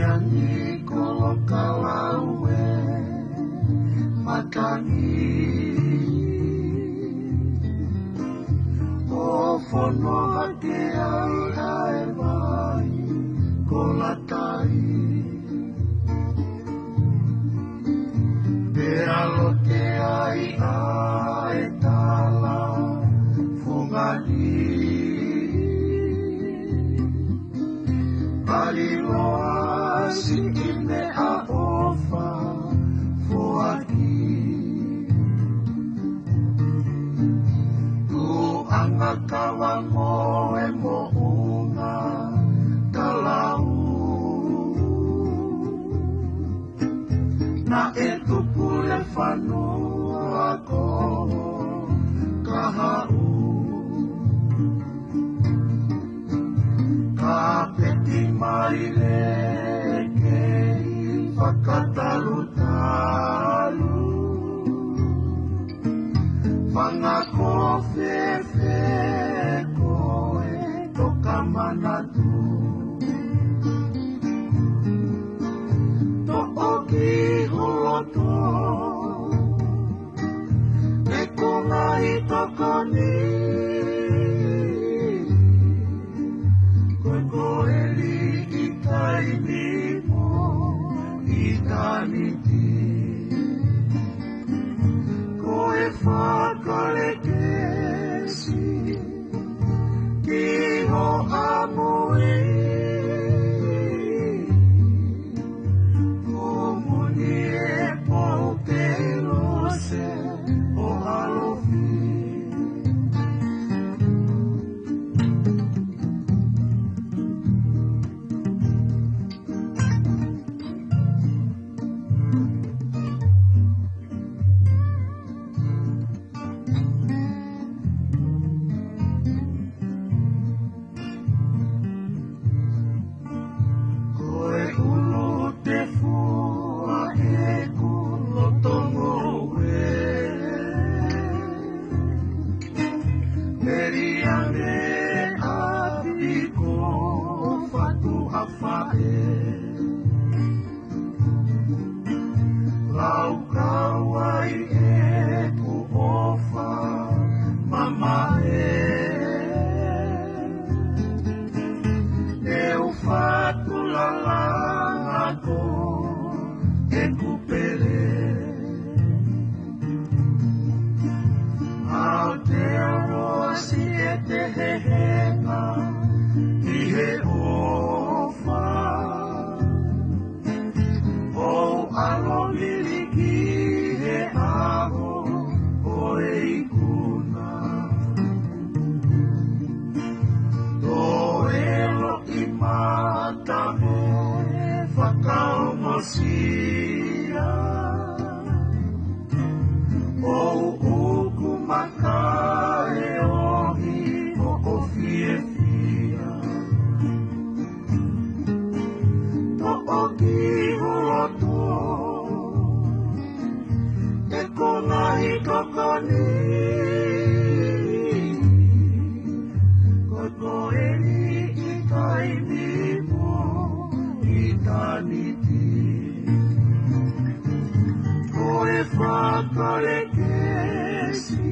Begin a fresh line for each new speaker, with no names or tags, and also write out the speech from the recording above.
Yangi kolokalawe matangi Ofono hake ai ae kolatai Peralote ai ae tala fungani Aliloa sikine a ofa fuaki Ku angakawa moe mo una talau Na etu pule fanu ako kahau Kapeti maileke pakatalu-talu Pangako fefe koe toka manatu To oki holoto Eko ngai tokoni Koeli itai mimo itaniti Koe whakalekesi Kiho amoi Komuni e pautelose o halofi Koe whakalekesi